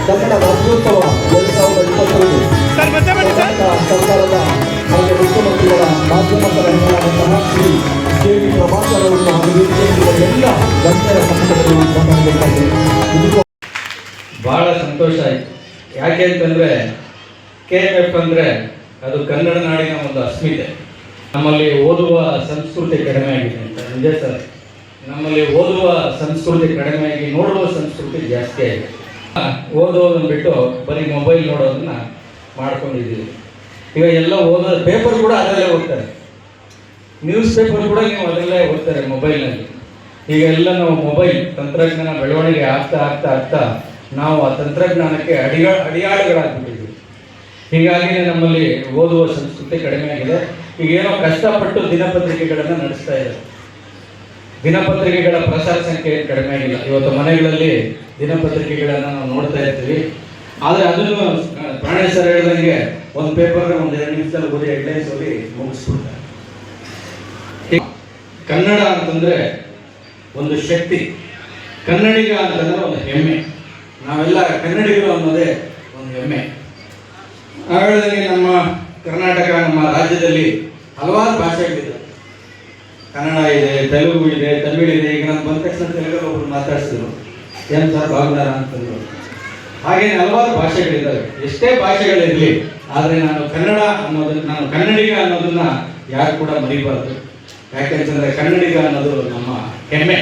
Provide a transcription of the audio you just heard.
ಕನ್ನಡ ರಾಜ್ಯೋತ್ಸವ 2025 ಸರ್ಕಾರದ ಹಾಗೆ ಮುಖ್ಯಮಂತ್ರಿಗಳ ಮಾಧ್ಯಮ ಸಲಹೆಯಾದಂತಹ ಶ್ರೀ ಕೆ.ವಿ. ಪ್ರಭಾಕರ್ ಅವರನ್ನು ಹಾಗೂ ವೇದಿಕೆಯಲ್ಲಿರುವ ಎಲ್ಲ ಗಣ್ಯರ ಸಂಘಟನೆಗಳು ಮಾತನಾಡಬೇಕಾಗಿದೆ. ಬಹಳ ಸಂತೋಷ ಆಯಿತು. ಯಾಕೆ ಅಂತಂದರೆ KMF ಅಂದರೆ ಅದು ಕನ್ನಡ ನಾಡಿನ ಒಂದು ಅಸ್ಮಿತೆ. ನಮ್ಮಲ್ಲಿ ಓದುವ ಸಂಸ್ಕೃತಿ ಕಡಿಮೆ ಆಗಿದೆ ಅಂತ ನಿಜ ಸರ್. ನಮ್ಮಲ್ಲಿ ಓದುವ ಸಂಸ್ಕೃತಿ ಕಡಿಮೆ ಆಗಿ ನೋಡುವ ಸಂಸ್ಕೃತಿ ಜಾಸ್ತಿ ಆಗಿದೆ. ಓದೋದನ್ನು ಬಿಟ್ಟು ಬರೀ ಮೊಬೈಲ್ ನೋಡೋದನ್ನ ಮಾಡ್ಕೊಂಡಿದ್ದೀವಿ. ಈಗ ಎಲ್ಲ ಓದೋದು ಪೇಪರ್ ಕೂಡ ಅದರಲ್ಲೇ ಓದ್ತಾರೆ, ನ್ಯೂಸ್ ಪೇಪರ್ ಕೂಡ ನೀವು ಅದರಲ್ಲೇ ಓದ್ತಾರೆ ಮೊಬೈಲ್ನಲ್ಲಿ. ಈಗ ಎಲ್ಲ ನಾವು ಮೊಬೈಲ್ ತಂತ್ರಜ್ಞಾನ ಬೆಳವಣಿಗೆ ಆಗ್ತಾ ಆಗ್ತಾ ಆಗ್ತಾ ನಾವು ಆ ತಂತ್ರಜ್ಞಾನಕ್ಕೆ ಅಡಿಯಾಳುಗಳಾಗ್ಬಿಟ್ಟಿದ್ದೀವಿ. ಹೀಗಾಗಿ ನಮ್ಮಲ್ಲಿ ಓದುವ ಸಂಸ್ಕೃತಿ ಕಡಿಮೆ ಆಗಿದೆ. ಈಗೇನೋ ಕಷ್ಟಪಟ್ಟು ದಿನಪತ್ರಿಕೆಗಳನ್ನು ನಡೆಸ್ತಾ ಇದ್ದಾರೆ. ದಿನಪತ್ರಿಕೆಗಳ ಪ್ರಸಾರ ಸಂಖ್ಯೆ ಕಡಿಮೆ ಆಗಿಲ್ಲ. ಇವತ್ತು ಮನೆಗಳಲ್ಲಿ ದಿನಪತ್ರಿಕೆಗಳನ್ನು ನಾವು ನೋಡ್ತಾ ಇರ್ತೀವಿ. ಆದರೆ ಅದನ್ನು ಪ್ರಾಣೇಶ್ ಸರ್ ಹೇಳಿದಂಗೆ ಒಂದು ಪೇಪರ್ನ ಒಂದು 2 ನಿಮಿಷದಲ್ಲಿ ಓದಿ ಹೆಡ್ಲೈನ್ಸ್ ಓದಿ ಮುಗಿಸ್ಬಿಡ್ತಾರೆ. ಕನ್ನಡ ಅಂತಂದರೆ ಒಂದು ಶಕ್ತಿ, ಕನ್ನಡಿಗ ಅಂತಂದರೆ ಒಂದು ಹೆಮ್ಮೆ. ನಾವೆಲ್ಲ ಕನ್ನಡಿಗರು ಅನ್ನೋದೇ ಒಂದು ಹೆಮ್ಮೆ. ಹೇಳಿದಂಗೆ ನಮ್ಮ ಕರ್ನಾಟಕ, ನಮ್ಮ ರಾಜ್ಯದಲ್ಲಿ ಹಲವಾರು ಭಾಷೆಗಳಿದೆ. ಕನ್ನಡ ಇದೆ, ತೆಲುಗು ಇದೆ, ತಮಿಳು ಇದೆ. ಈಗ ನಾನು ಬಂದ ತಕ್ಷಣ ತೆಲುಗಲ್ಲಿ ಒಬ್ಬರು ಮಾತಾಡ್ಸಿದ್ರು, ಏನು ಸರ್ ಬಾಗುದಾರ ಅಂತಂದ್ರು. ಹಾಗೇನೆ ಹಲವಾರು ಭಾಷೆಗಳಿದ್ದಾವೆ. ಎಷ್ಟೇ ಭಾಷೆಗಳಿರಲಿ, ಆದರೆ ನಾನು ಕನ್ನಡ ಅನ್ನೋದನ್ನ, ನಾನು ಕನ್ನಡಿಗ ಅನ್ನೋದನ್ನ ಯಾರು ಕೂಡ ಮರಿಬಾರ್ದು. ಯಾಕೆಂತಂದರೆ ಕನ್ನಡಿಗ ಅನ್ನೋದು ನಮ್ಮ ಹೆಮ್ಮೆ.